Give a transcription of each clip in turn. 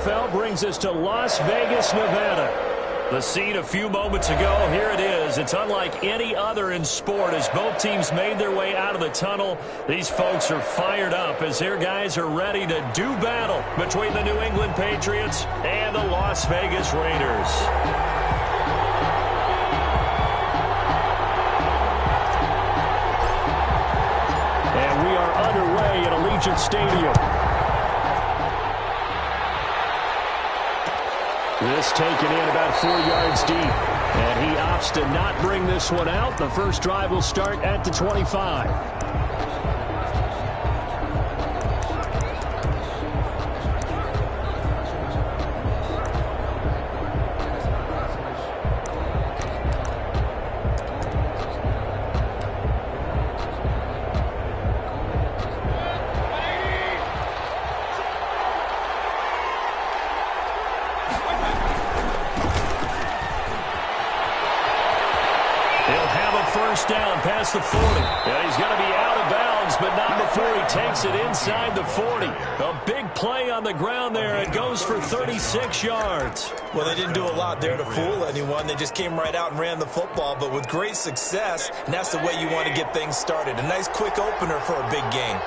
NFL brings us to Las Vegas, Nevada. The scene a few moments ago, here it is. It's unlike any other in sport as both teams made their way out of the tunnel. These folks are fired up as their guys are ready to do battle between the New England Patriots and the Las Vegas Raiders. And we are underway at Allegiant Stadium. This taken in about 4 yards deep. And he opts to not bring this one out. The first drive will start at the 25. Down past the 40. And he's going to be out of bounds, but not before he takes it inside the 40. A big play on the ground there. It goes for 36 yards. Well, they didn't do a lot there to fool anyone. They just came right out and ran the football, but with great success, and that's the way you want to get things started. A nice quick opener for a big game.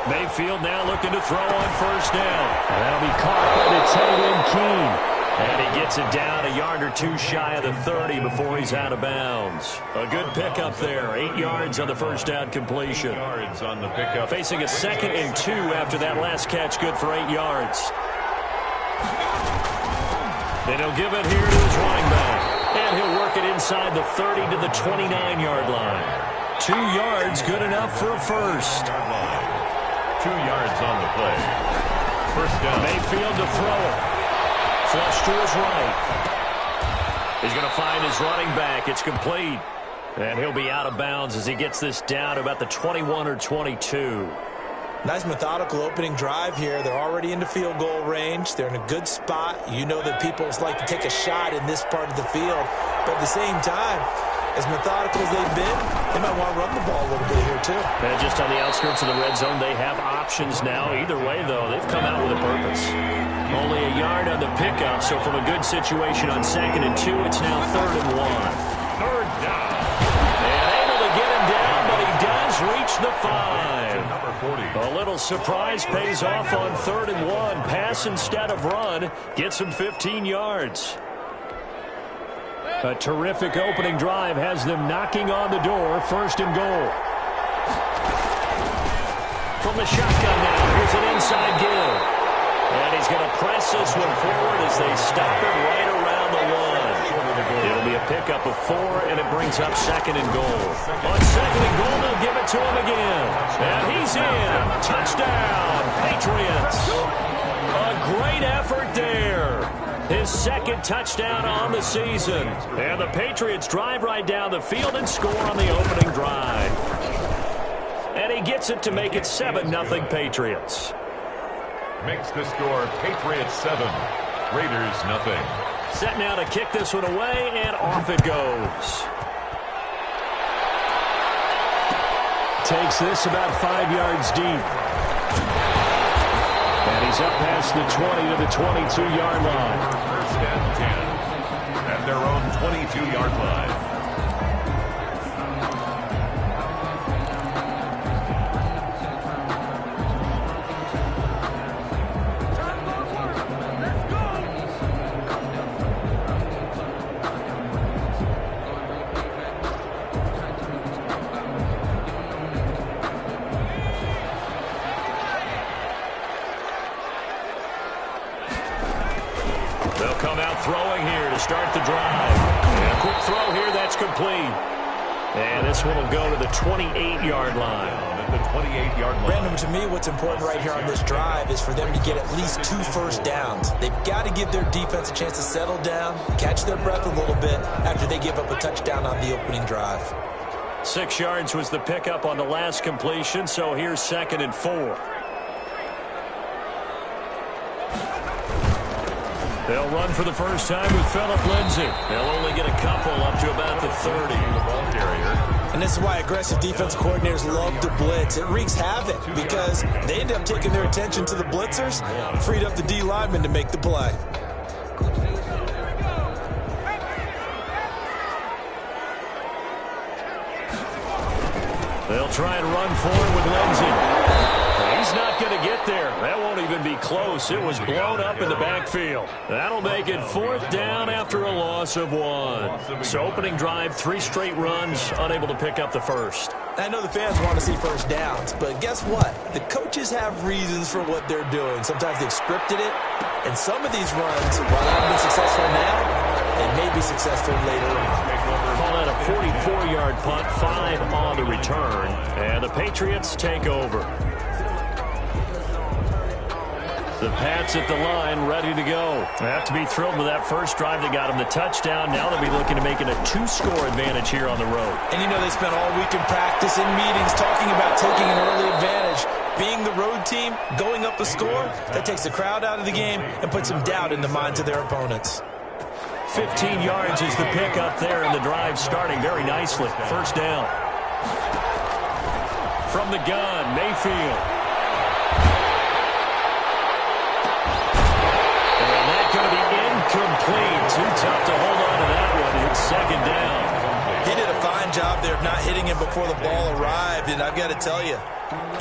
Mayfield now looking to throw on first down. That'll be caught by the tight end Keene. And he gets it down a yard or two shy of the 30 before he's out of bounds. A good pickup there. 8 yards on the first down completion. Yards on the pickup. Facing a 2nd and 2 after that last catch, good for 8 yards. Then he'll give it here to his running back. And he'll work it inside the 30 to the 29-yard line. 2 yards, good enough for a first. 2 yards on the play. First down. Mayfield to throw it. Flush to his right. He's going to find his running back. It's complete. And he'll be out of bounds as he gets this down to about the 21 or 22. Nice methodical opening drive here. They're already into field goal range. They're in a good spot. You know that people like to take a shot in this part of the field. But at the same time, as methodical as they've been, they might want to run the ball a little bit here too. And just on the outskirts of the red zone, they have options now. Either way, though, they've come out with a purpose. Only a yard on the pickup, so from a good situation on 2nd and 2, it's now 3rd and 1. Third down. And able to get him down, but he does reach the 5. Number 40. A little surprise pays off on 3rd and 1. Pass instead of run. Gets him 15 yards. A terrific opening drive has them knocking on the door. 1st and goal. From the shotgun now, here's an inside give. And he's going to press this one forward as they stop it right around the 1. It'll be a pickup of 4, and it brings up 2nd and goal. On 2nd and goal, they'll give it to him again. And he's in. Touchdown, Patriots. A great effort there. His 2nd touchdown on the season. And the Patriots drive right down the field and score on the opening drive. And he gets it to make it 7-0 Patriots. Makes the score Patriots 7, Raiders 0. Set now to kick this one away, and off it goes. Takes this about 5 yards deep. And he's up past the 20 to the 22-yard line. First and 10 at their own 22-yard line. They'll come out throwing here to start the drive. And a quick throw here, that's complete. And this one will go to the 28-yard line. At the 28-yard line. Brandon, to me, what's important right here on this drive is for them to get at least 2 first downs. They've got to give their defense a chance to settle down, catch their breath a little bit after they give up a touchdown on the opening drive. 6 yards was the pickup on the last completion, so here's 2nd and 4. They'll run for the first time with Phillip Lindsay. They'll only get a couple up to about the 30. The ball carrier. And this is why aggressive defense coordinators love to blitz. It wreaks havoc because they end up taking their attention to the blitzers, freed up the D lineman to make the play. They'll try and run forward with Lindsey. He's not going to get there. That won't even be close. It was blown up in the backfield. That'll make it 4th down after a loss of 1. So opening drive, 3 straight runs, unable to pick up the first. I know the fans want to see first downs, but guess what? The coaches have reasons for what they're doing. Sometimes they've scripted it, and some of these runs, while they haven't been successful now, they may be successful later on. Call that a 44-yard punt, 5 on the return, and the Patriots take over. The Pats at the line, ready to go. They have to be thrilled with that first drive that got them the touchdown. Now they'll be looking to make it a 2-score advantage here on the road. And you know they spent all week in practice, in meetings, talking about taking an early advantage. Being the road team, going up a score, that takes the crowd out of the game and puts some doubt in the minds of their opponents. 15 yards is the pickup there, and the drive starting very nicely. First down. From the gun, Mayfield. Going to be incomplete. Too tough to hold on to that one. It's 2nd down. He did a fine job there of not hitting him before the ball arrived, and I've got to tell you,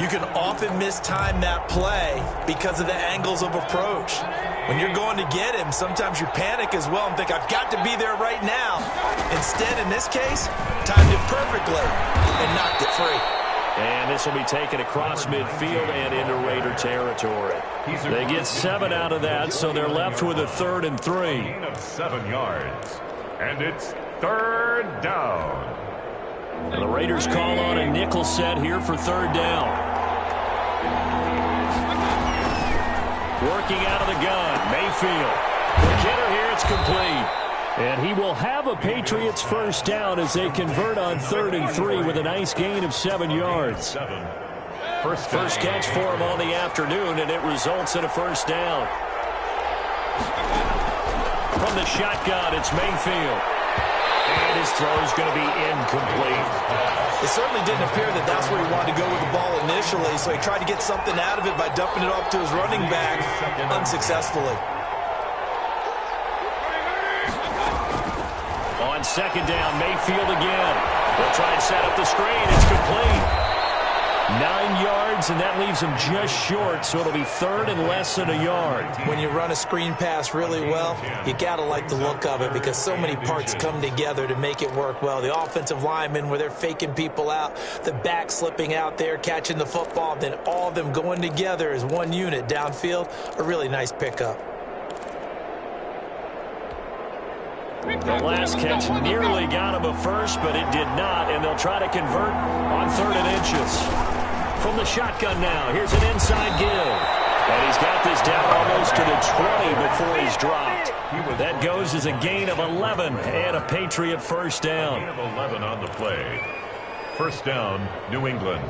you can often mistime that play because of the angles of approach. When you're going to get him, sometimes you panic as well and think, I've got to be there right now. Instead, in this case, timed it perfectly and knocked it free. And this will be taken across midfield and into Raider territory. They get 7 out of that, so they're left with a 3rd and 3. Of 7 yards. And it's 3rd down. And the Raiders call on a nickel set here for 3rd down. Working out of the gun, Mayfield. The hitter here, it's complete. And he will have a Patriots first down as they convert on 3rd and 3 with a nice gain of 7 yards. First catch for him on the afternoon, and it results in a first down. From the shotgun, it's Mayfield. And his throw is going to be incomplete. It certainly didn't appear that that's where he wanted to go with the ball initially, so he tried to get something out of it by dumping it off to his running back unsuccessfully. On 2nd down, Mayfield again. They'll try and set up the screen. It's complete. 9 yards, and that leaves him just short, so it'll be 3rd and less than a yard. When you run a screen pass really well, you got to like the look of it because so many parts come together to make it work well. The offensive linemen, where they're faking people out, the back slipping out there, catching the football, then all of them going together as one unit downfield, a really nice pickup. The last catch nearly got him a first, but it did not, and they'll try to convert on 3rd and inches. From the shotgun now, here's an inside give. And he's got this down almost to the 20 before he's dropped. That goes as a gain of 11 and a Patriot first down. Gain of 11 on the play. First down, New England.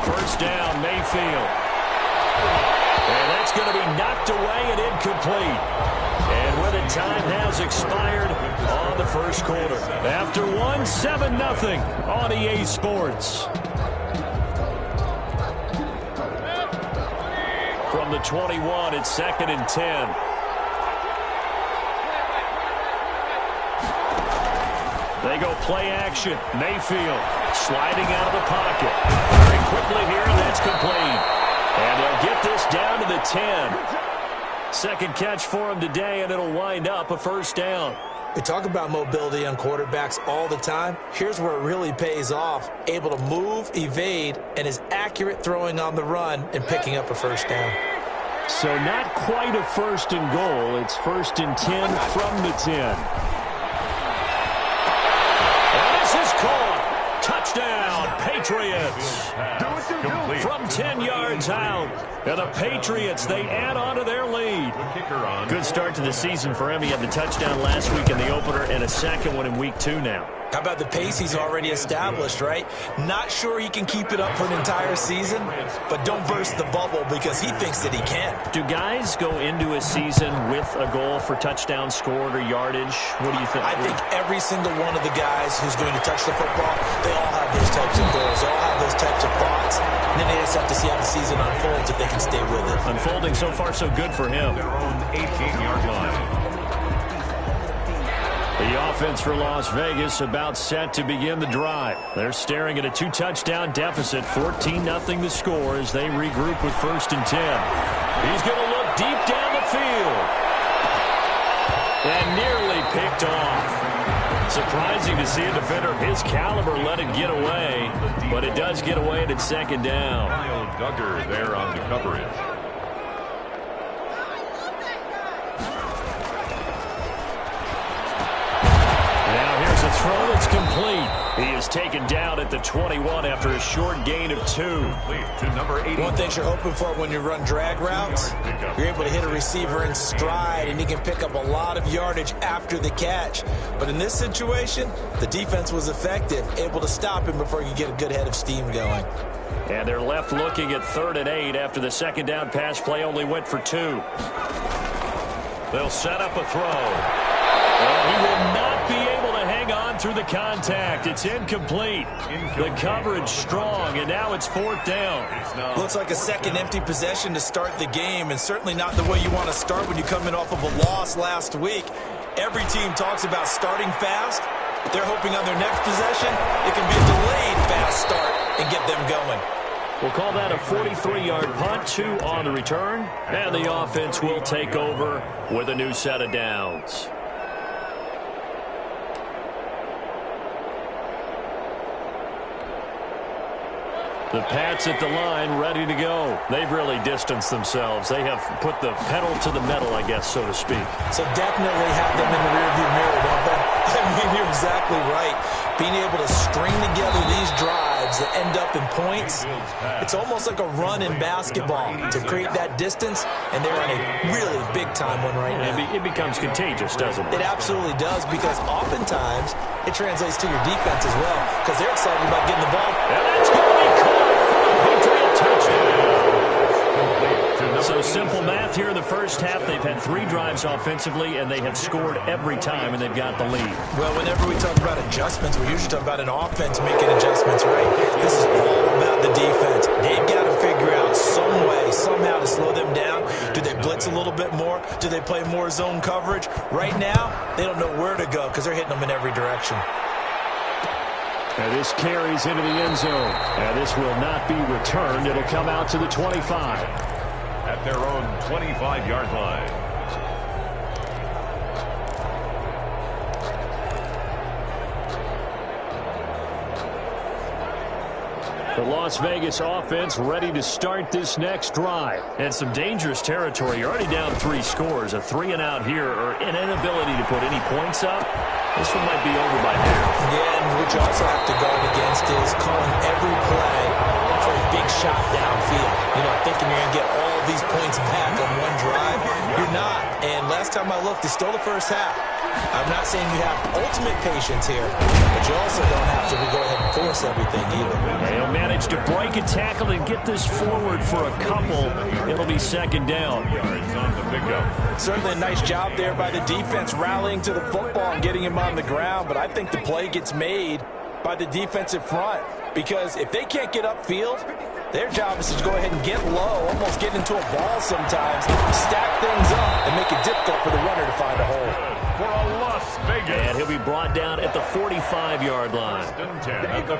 First down, Mayfield. And that's going to be knocked away and incomplete. And where the time has expired on the first quarter. After 1, 7-0 on EA Sports. From the 21, it's 2nd and 10. They go play action. Mayfield sliding out of the pocket. Very quickly here, and that's complete. And they'll get this down to the 10. Second catch for him today, and it'll wind up a first down. We talk about mobility on quarterbacks all the time. Here's where it really pays off. Able to move, evade, and is accurate throwing on the run and picking up a first down. So not quite a 1st and goal. It's 1st and 10 from the 10. And this is caught. Touchdown, Patriots. From 10 yards out. And the Patriots, they add on to their lead. Good start to the season for him. He had the touchdown last week in the opener and a second one in week 2 now. How about the pace he's already established, right? Not sure he can keep it up for an entire season, but don't burst the bubble because he thinks that he can. Do guys go into a season with a goal for touchdown scored or yardage? What do you think? I think every single one of the guys who's going to touch the football, they all have those types of goals. They all have those types of thoughts. And then they just have to see how the season unfolds if they can stay with it. Unfolding so far so good for him. Their own 18-yard line. The offense for Las Vegas about set to begin the drive. They're staring at a 2-touchdown deficit, 14-0 the score as they regroup with 1st and 10. He's going to look deep down the field. And nearly picked off. Surprising to see a defender of his caliber let it get away, but it does get away at its 2nd down. Kyle Duggar there on the coverage. The throw that's complete. He is taken down at the 21 after a short gain of 2. To number 80. One thing you're hoping for when you run drag routes, you're able to hit a receiver in stride, and he can pick up a lot of yardage after the catch. But in this situation, the defense was effective, able to stop him before he could get a good head of steam going. And they're left looking at 3rd and 8 after the 2nd down pass play only went for 2. They'll set up a throw. And he will not be able to hang on through the contact. It's incomplete. The coverage strong, and now it's 4th down. Looks like a second empty possession to start the game, and certainly not the way you want to start when you come in off of a loss last week. Every team talks about starting fast, but they're hoping on their next possession it can be a delayed fast start and get them going. We'll call that a 43-yard punt, 2 on the return, and the offense will take over with a new set of downs. The Pats at the line, ready to go. They've really distanced themselves. They have put the pedal to the metal, I guess, so to speak. So definitely have them in the rearview mirror, don't they? I mean, you're exactly right. Being able to string together these drives that end up in points, it's almost like a run in basketball to create that distance, and they're on a really big-time one right now. It becomes contagious, doesn't it? It absolutely does, because oftentimes it translates to your defense as well, because they're excited about getting the ball. And that's going to be caught. Patriot touchdown. So simple math here in the first half. They've had 3 drives offensively, and they have scored every time, and they've got the lead. Well, whenever we talk about adjustments, we usually talk about an offense making adjustments, right? This is all about the defense. They've got to figure out some way, somehow to slow them down. Do they blitz a little bit more? Do they play more zone coverage? Right now, they don't know where to go because they're hitting them in every direction. And this carries into the end zone. And this will not be returned. It'll come out to the 25. At their own 25-yard line. The Las Vegas offense ready to start this next drive. And some dangerous territory. You're already down 3 scores. A 3-and-out here, or an inability to put any points up. This one might be over by half. Yeah, and what you also have to guard against is calling every play for a big shot downfield. You know, thinking you're going to get all these points back on one drive. You're not. And last time I looked, it's still the first half. I'm not saying you have ultimate patience here, but you also don't have to go ahead and force everything either. They'll manage to break a tackle and get this forward for a couple. It'll be 2nd down. Yards on the pickup. Certainly a nice job there by the defense rallying to the football and getting him on the ground, but I think the play gets made by the defensive front, because if they can't get upfield, their job is to go ahead and get low, almost get into a ball sometimes, stack things up, and make it difficult for the runner to find a hole. For a Las Vegas. And he'll be brought down at the 45-yard line.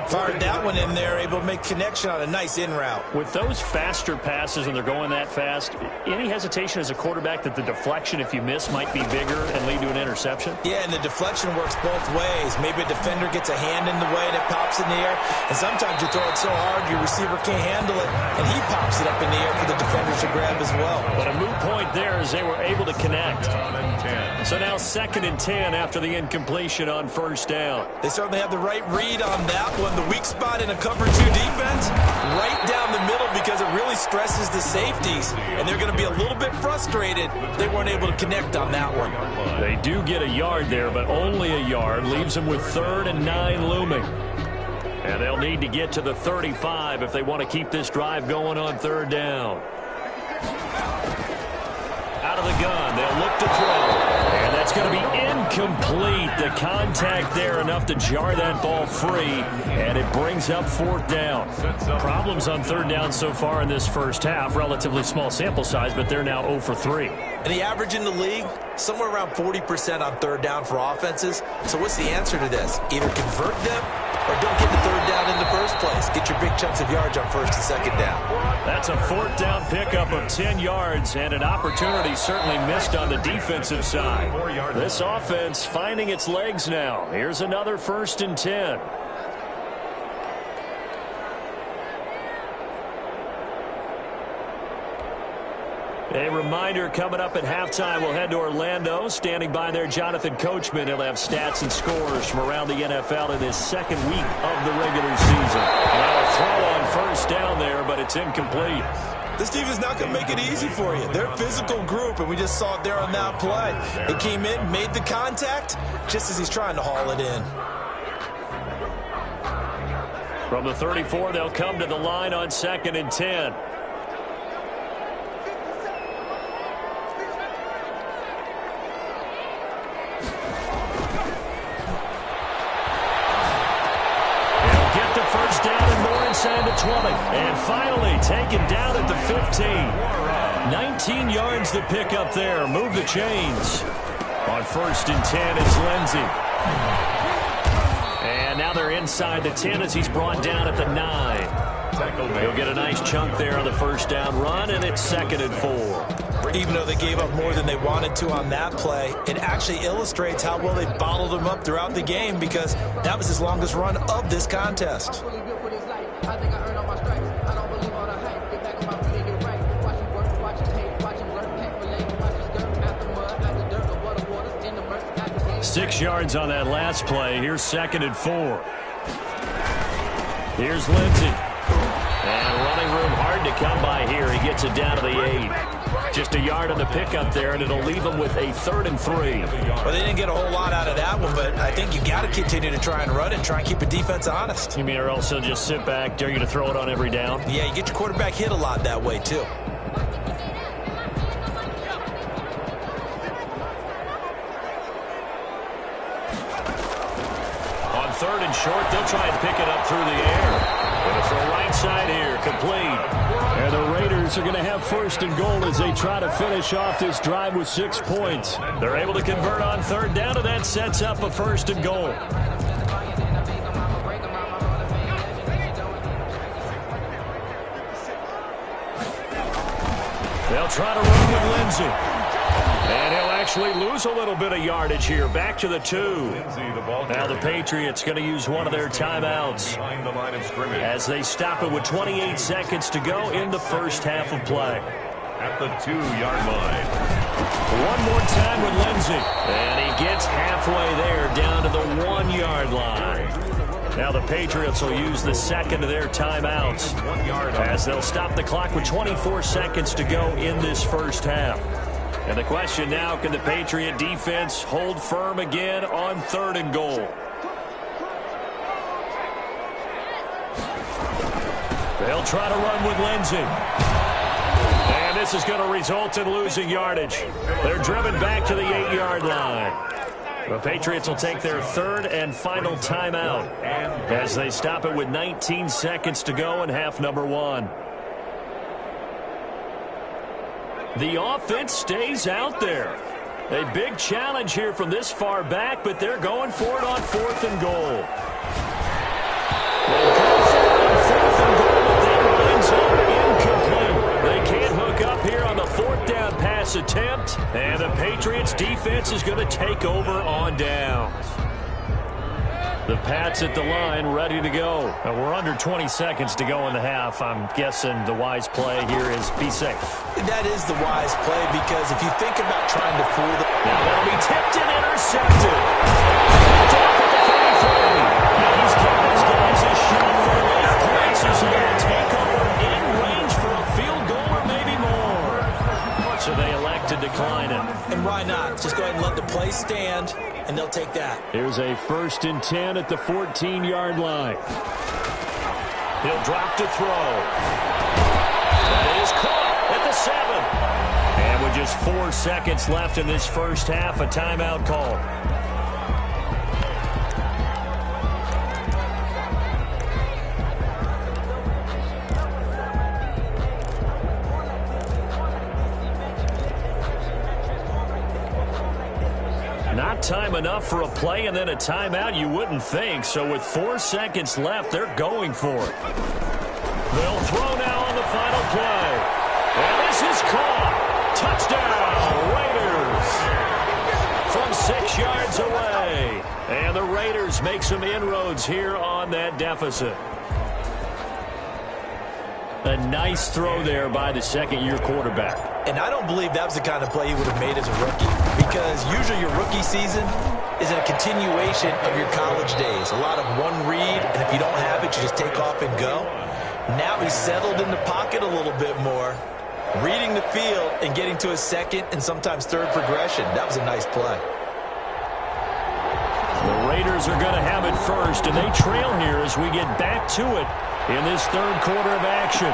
Fired that one in there, able to make connection on a nice in route. With those faster passes and they're going that fast, any hesitation as a quarterback that the deflection, if you miss, might be bigger and lead to an interception? Yeah, and the deflection works both ways. Maybe a defender gets a hand in the way and it pops in the air, and sometimes you throw it so hard your receiver can't handle it, and he pops it up in the air for the defenders to grab as well. But a moot point there as they were able to connect. On and 10. So now 2nd and 10 after the incompletion on first down. They certainly have the right read on that one. The weak spot in a cover 2 defense, right down the middle because it really stresses the safeties. And they're going to be a little bit frustrated they weren't able to connect on that one. They do get a yard there, but only a yard. Leaves them with 3rd and 9 looming. And they'll need to get to the 35 if they want to keep this drive going on 3rd down. Out of the gun, they'll look to throw. And that's going to be incomplete. The contact there enough to jar that ball free, and it brings up 4th down. Problems on 3rd down so far in this first half. Relatively small sample size, but they're now 0 for 3. And the average in the league, somewhere around 40% on 3rd down for offenses. So what's the answer to this? Either convert them or don't get the 3rd down in the first place. Get your big chunks of yards on 1st and 2nd down. That's a 4th down pickup of 10 yards and an opportunity certainly missed on the defensive side. This offense finding its legs now. Here's another 1st and 10. A reminder, coming up at halftime, we'll head to Orlando. Standing by there, Jonathan Coachman. He'll have stats and scores from around the NFL in his 2nd week of the regular season. Now a throw on 1st down there, but it's incomplete. This defense is not going to make it easy for you. They're a physical group, and we just saw it there on that play. It came in, made the contact, just as he's trying to haul it in. From the 34, they'll come to the line on 2nd and 10. Inside the 20, and finally taken down at the 15. 19 yards to pick up there. Move the chains. On 1st and 10, it's Lindsey. And now they're inside the 10 as he's brought down at the 9. He'll get a nice chunk there on the 1st down run, and it's 2nd and 4. Even though they gave up more than they wanted to on that play, it actually illustrates how well they bottled him up throughout the game because that was his longest run of this contest. I think I earned all my stripes. I don't believe all the hype. Get back on my feet and get right. Watch him work, watch him hate, watch him learn, can't relate. Watch his skirt out the mud, out the dirt, the water, waters in the mercy, out the game. 6 yards on that last play. Here's 2nd and 4. Here's Lindsey. And running room hard to come by here. He gets it down to the 8. Just a yard on the pickup there, and it'll leave him with a 3rd and 3. Well, they didn't get a whole lot out of that one, but I think you got to continue to try and run and try and keep a defense honest. You mean or else he'll just sit back, dare you to throw it on every down? Yeah, you get your quarterback hit a lot that way, too. On 3rd and short, they'll try and pick it up through the air. Going to throw right side here, complete. And the Raiders are going to have 1st and goal as they try to finish off this drive with 6 points. They're able to convert on 3rd down, and that sets up a 1st and goal. They'll try to run with Lindsey. And he'll actually lose a little bit of yardage here. Back to the 2. Now the Patriots going to use one of their timeouts as they stop it with 28 seconds to go in the first half of play. At the 2-yard line. One more time with Lindsey. And he gets halfway there down to the 1-yard line. Now the Patriots will use the 2nd of their timeouts as they'll stop the clock with 24 seconds to go in this first half. And the question now, can the Patriot defense hold firm again on 3rd and goal? They'll try to run with Lindsey. And this is going to result in losing yardage. They're driven back to the 8-yard line. The Patriots will take their 3rd and final timeout as they stop it with 19 seconds to go in half number 1. The offense stays out there. A big challenge here from this far back, but they're going for it on 4th and goal. They go for it on 4th and goal, but that lines up incomplete. They can't hook up here on the 4th down pass attempt, and the Patriots defense is going to take over on downs. The Pats at the line, ready to go. Now we're under 20 seconds to go in the half. I'm guessing the wise play here is be safe. That is the wise play because if you think about trying to fool them. Now that'll be They stand, and they'll take that. Here's a 1st and 10 at the 14-yard line. He'll drop to throw. That is caught at the 7. And with just 4 seconds left in this first half, a timeout call. Not time enough for a play and then a timeout, you wouldn't think. So with 4 seconds left, they're going for it. They'll throw now on the final play. And this is caught. Touchdown, Raiders. From 6 yards away. And the Raiders make some inroads here on that deficit. A nice throw there by the second-year quarterback. And I don't believe that was the kind of play he would have made as a rookie, because usually your rookie season is a continuation of your college days. A lot of one read, and if you don't have it, you just take off and go. Now he's settled in the pocket a little bit more, reading the field and getting to his second and sometimes third progression. That was a nice play. The Raiders are going to have it first, and they trail here as we get back to it in this third quarter of action.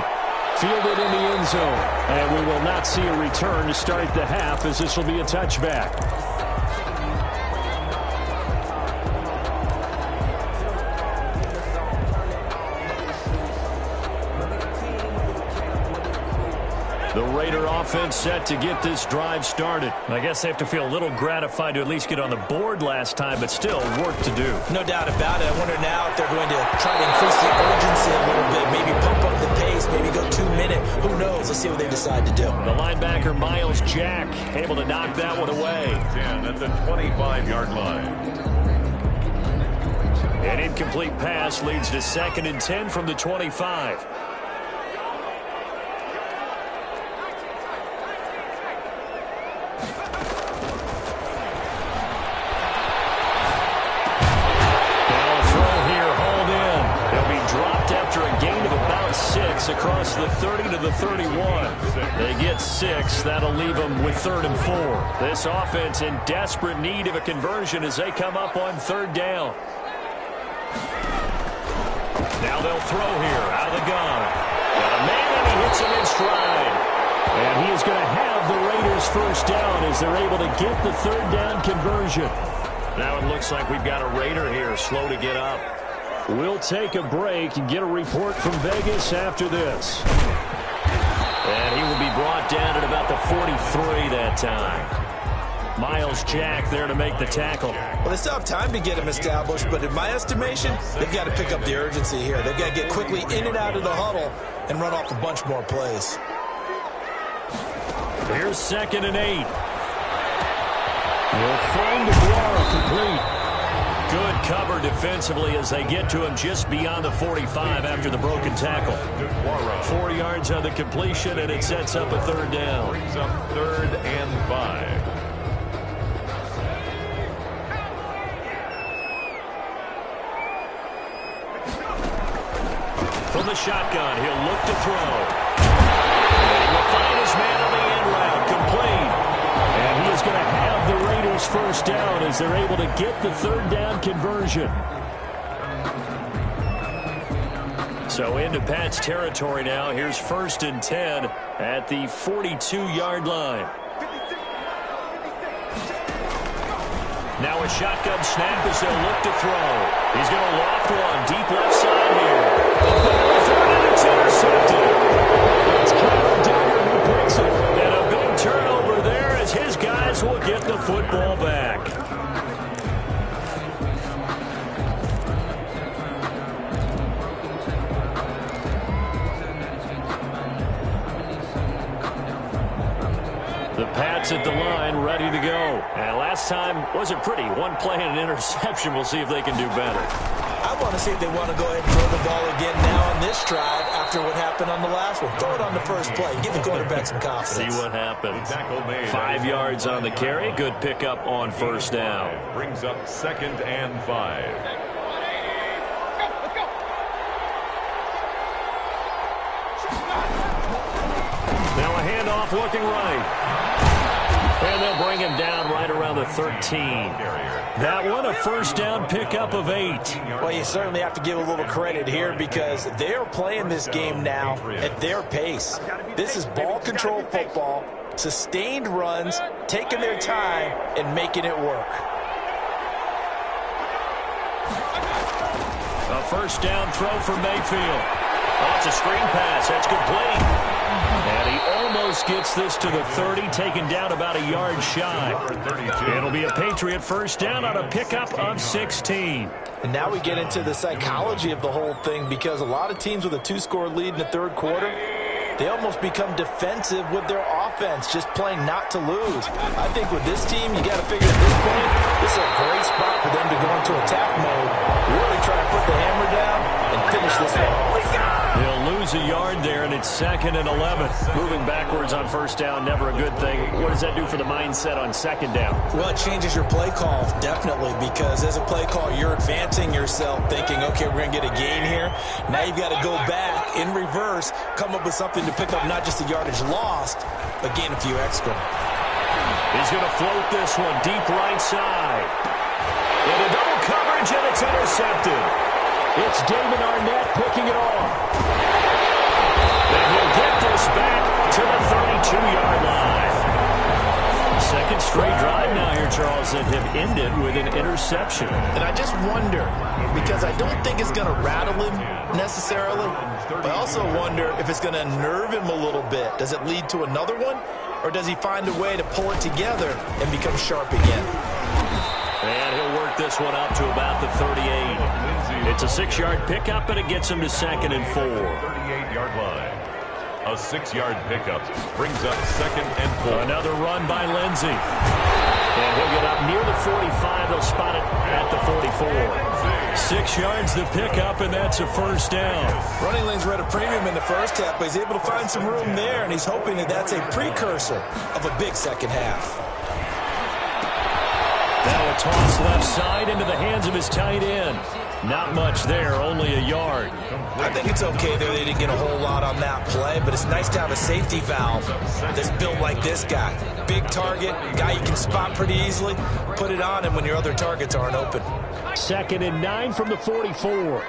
Fielded in the end zone, and we will not see a return to start the half, as this will be a touchback. The Raider offense set to get this drive started. I guess they have to feel a little gratified to at least get on the board last time, but still work to do. No doubt about it. I wonder now if they're going to try to increase the urgency a little bit, maybe pump up the pace, maybe go 2 minutes. Who knows? Let's see what they decide to do. The linebacker, Miles Jack, able to knock that one away. 10 at the 25-yard line. An incomplete pass leads to 2nd and 10 from the 25. Across the 30 to the 31. They get 6. That'll leave them with 3rd and 4. This offense in desperate need of a conversion as they come up on 3rd down. Now they'll throw here out of the gun. Got a man, and he hits him in stride. And he is going to have the Raiders 1st down as they're able to get the 3rd down conversion. Now it looks like we've got a Raider here slow to get up. We'll take a break and get a report from Vegas after this. And he will be brought down at about the 43 that time. Miles Jack there to make the tackle. Well, they still have time to get him established, but in my estimation, they've got to pick up the urgency here. They've got to get quickly in and out of the huddle and run off a bunch more plays. Here's 2nd and 8. He'll find the ball complete. Good cover defensively as they get to him just beyond the 45 after the broken tackle. 4 yards on the completion, and it sets up a 3rd down. Brings up 3rd and 5. From the shotgun, he'll look to throw. And he will find his man on the end route, complete. And he is going to have the Raiders 1st down as they're able to get the 3rd down conversion. So into Pat's territory now. Here's 1st and 10 at the 42-yard line. Now a shotgun snap as they'll look to throw. He's going to loft one deep left side here. And it's intercepted. It's Kyle Duggar who picks it. And a big turnover there as his guys will get the football back. The Pats at the line, ready to go. And last time wasn't pretty. One play and an interception. We'll see if they can do better. I want to see if they want to go ahead and throw the ball again now on this drive after what happened on the last one. Throw it on the first play. Give the quarterback some confidence. See what happens. 5 yards on the carry. Good pickup on 1st down. Brings up 2nd and 5. Now a handoff looking right. And they'll bring him down right around the 13. That one a first down pickup of 8. Well, you certainly have to give a little credit here because they're playing this game now at their pace. This is ball control football, sustained runs, taking their time, and making it work. A first down throw for Mayfield. Oh, it's a screen pass. That's complete. And he almost gets this to the 30, taken down about a yard shy. It'll be a Patriot first down on a pickup of 16. And now we get into the psychology of the whole thing because a lot of teams with a 2-score lead in the third quarter, they almost become defensive with their offense, just playing not to lose. I think with this team, you got to figure at this point, this is a great spot for them to go into attack mode, really try to put the hammer down and finish this one. They'll lose a yard there, and it's 2nd and 11. Moving backwards on first down, never a good thing. What does that do for the mindset on 2nd down? Well, it changes your play call, definitely, because as a play call, you're advancing yourself, thinking, okay, we're going to get a gain here. Now you've got to go back in reverse, come up with something to pick up not just the yardage lost, but gain a few extra. He's going to float this one deep right side. Into double coverage, and it's intercepted. It's David Arnett picking it off. And he'll get this back to the 32-yard line. Second straight drive now here, Charles, that have ended with an interception. And I just wonder, because I don't think it's going to rattle him necessarily, but I also wonder if it's going to nerve him a little bit. Does it lead to another one, or does he find a way to pull it together and become sharp again? And he'll work this one up to about the 38. It's a 6-yard pickup, and it gets him to 2nd and 4. 38-yard line. A 6-yard pickup brings up 2nd and 4. Another run by Lindsey. And he'll get up near the 45. They'll spot it at the 44. 6 yards the pickup, and that's a first down. Running lanes were at a premium in the first half, but he's able to find some room there, and he's hoping that that's a precursor of a big second half. Now a toss left side into the hands of his tight end. Not much there, only a yard. I think it's okay there. They didn't get a whole lot on that play, but it's nice to have a safety valve that's built like this guy. Big target, guy you can spot pretty easily. Put it on him when your other targets aren't open. 2nd and 9 from the 44.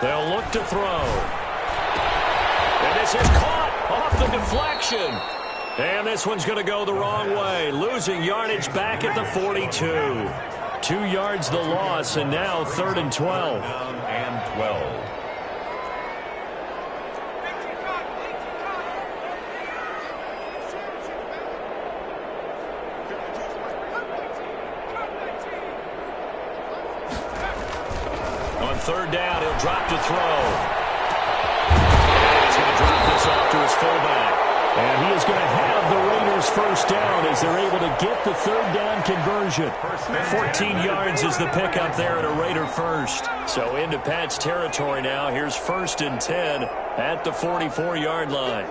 They'll look to throw. And this is caught off the deflection. And this one's going to go the wrong way. Losing yardage back at the 42. 2 yards the loss, and now 3rd and 12. And 12. On 3rd down, he'll drop to throw. And he's going to drop this off to his fullback. And he is going to have the Raiders first down as they're able to get the 3rd down conversion. 14 yards is the pickup there at a Raider first. So into Pat's territory now. Here's 1st and 10 at the 44-yard line.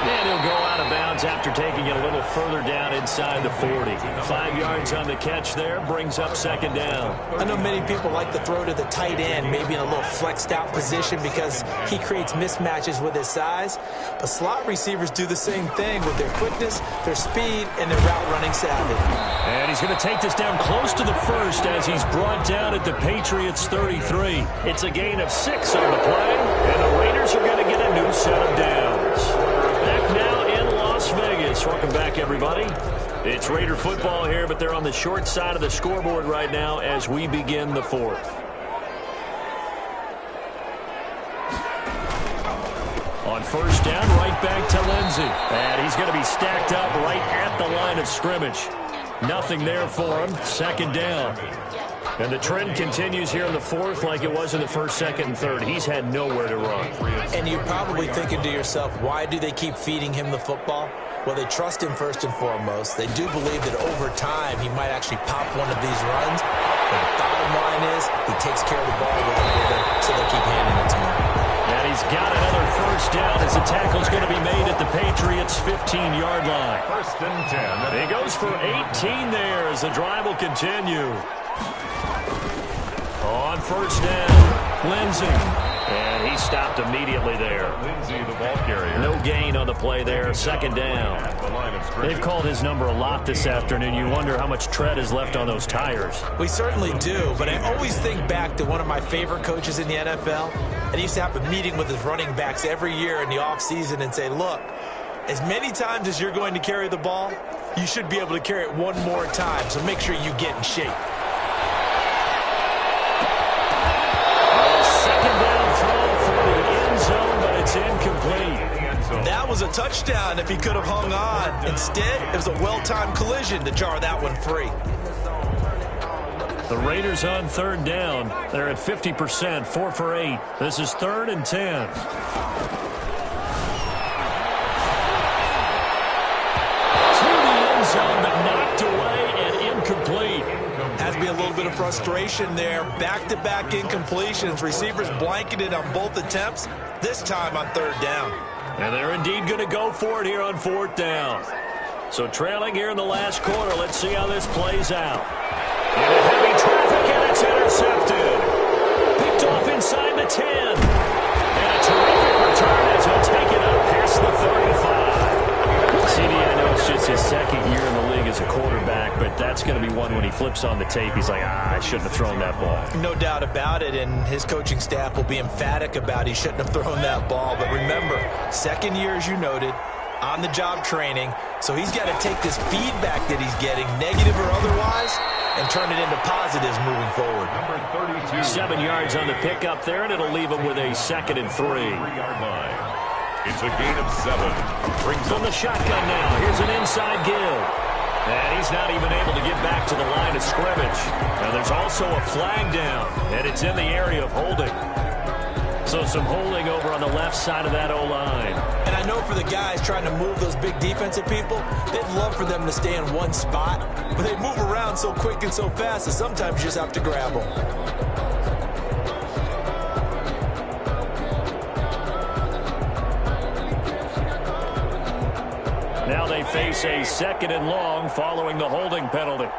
And he'll go out of bounds after taking it a little further down inside the 40. 5 yards on the catch there, brings up 2nd down. I know many people like to throw to the tight end, maybe in a little flexed out position because he creates mismatches with his size. But slot receivers do the same thing with their quickness, their speed, and their route running savvy. And he's going to take this down close to the 1st as he's brought down at the Patriots 33. It's a gain of 6 on the play, and the Raiders are going to get a new set of downs. Back now in Las Vegas. Welcome back, everybody. It's Raider football here, but they're on the short side of the scoreboard right now as we begin the 4th. On 1st down, right back to Lindsey. And he's going to be stacked up right at the line of scrimmage. Nothing there for him. 2nd down. And the trend continues here in the 4th like it was in the 1st, 2nd, and 3rd. He's had nowhere to run. And you're probably thinking to yourself, why do they keep feeding him the football? Well, they trust him first and foremost. They do believe that over time he might actually pop one of these runs. But the bottom line is he takes care of the ball well with him, so they'll keep handing it to him. And he's got another 1st down as the tackle's going to be made at the Patriots' 15-yard line. 1st and 10. He goes for 18 there as the drive will continue. On 1st down, Lindsey. And he stopped immediately there. Lindsay, the ball carrier. No gain on the play there. Second down. The line of scrimmage. They've called his number a lot this afternoon. You wonder how much tread is left on those tires. We certainly do, but I always think back to one of my favorite coaches in the NFL. And he used to have a meeting with his running backs every year in the offseason and say, look, as many times as you're going to carry the ball, you should be able to carry it one more time, so make sure you get in shape. Incomplete. That was a touchdown if he could have hung on. Instead, it was a well-timed collision to jar that one free. The Raiders on third down. They're at 50%, 4 for 8. This is 3rd and 10. To the end zone, but knocked away and incomplete. Has to be a little bit of frustration there. Back-to-back incompletions. Receivers blanketed on both attempts, this time on third down. And they're indeed going to go for it here on 4th down. So trailing here in the last quarter. Let's see how this plays out. Into heavy traffic, and it's intercepted. Picked off inside the 10. And a terrific return as he'll take it up past the 35. CD, I know it's just his second year in the league as a quarterback, but that's going to be one when he flips on the tape. He's like, I shouldn't have thrown that ball. No doubt about it, and his coaching staff will be emphatic about he shouldn't have thrown that ball. But remember, second year, as you noted, on-the-job training, so he's got to take this feedback that he's getting, negative or otherwise, and turn it into positives moving forward. Number 32. 7 yards on the pickup there, and it'll leave him with a 2nd and 3. 3-yard line. It's a gain of 7. Brings From the shotgun now, here's an inside give. And he's not even able to get back to the line of scrimmage. Now there's also a flag down, and it's in the area of holding. So some holding over on the left side of that O-line. And I know for the guys trying to move those big defensive people, they'd love for them to stay in one spot, but they move around so quick and so fast that sometimes you just have to grab them. Now they face a 2nd and long following the holding penalty.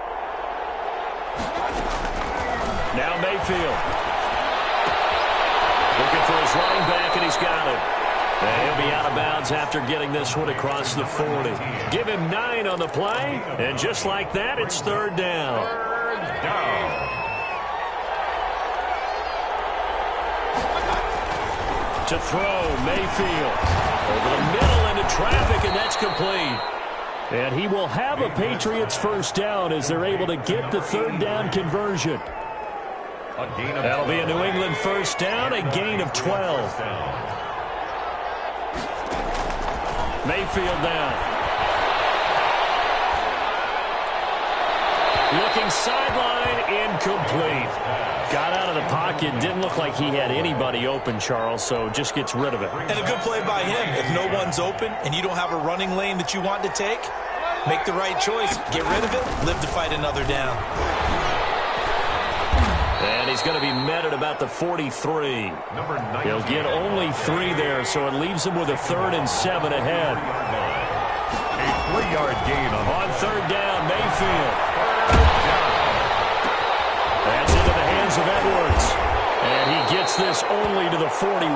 Now Mayfield. Looking for his running back, and he's got it. And he'll be out of bounds after getting this one across the 40. Give him 9 on the play, and just like that, it's 3rd down. To throw, Mayfield. Over the middle into traffic, and that's complete. And he will have a Patriots first down as they're able to get the 3rd down conversion. That'll be a New England first down, a gain of 12. Mayfield down. Looking sideline, incomplete. Got out of the pocket, didn't look like he had anybody open, Charles, so just gets rid of it. And a good play by him. If no one's open and you don't have a running lane that you want to take, make the right choice. Get rid of it, live to fight another down. And he's going to be met at about the 43. He'll get only 3 there, so it leaves him with a 3rd and 7 ahead. A 3-yard gain on 3rd down, Mayfield. That's into the hands of Edwards. And he gets this only to the 41.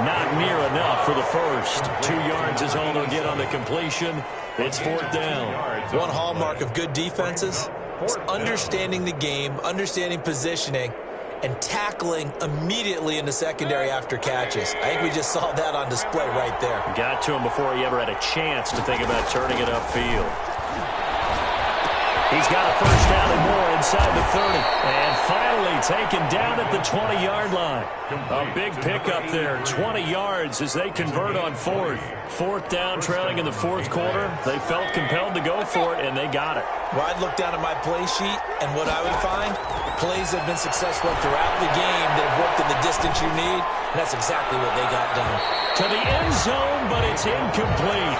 Not near enough for the first. 2 yards is all they'll get on the completion. It's 4th down. One hallmark of good defenses is understanding the game, understanding positioning, and tackling immediately in the secondary after catches. I think we just saw that on display right there. Got to him before he ever had a chance to think about turning it upfield. He's got a first down and more inside the 30. And finally taken down at the 20-yard line. A big pickup there, 20 yards as they convert on 4th. 4th down, trailing in the 4th quarter. They felt compelled to go for it, and they got it. Well, I'd look down at my play sheet, and what I would find, plays have been successful throughout the game that have worked in the distance you need, and that's exactly what they got done. To the end zone, but it's incomplete.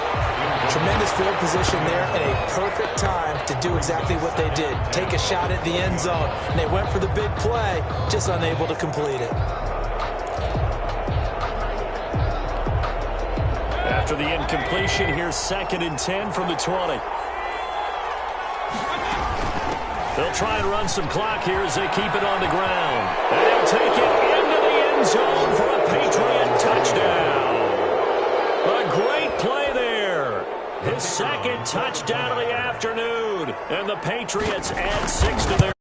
Tremendous field position there and a perfect time to do exactly what they did. Take a shot at the end zone. And they went for the big play, just unable to complete it. After the incompletion, here's 2nd and 10 from the 20. They'll try and run some clock here as they keep it on the ground. And they'll take it into the end zone for a second touchdown of the afternoon. And the Patriots add 6 to their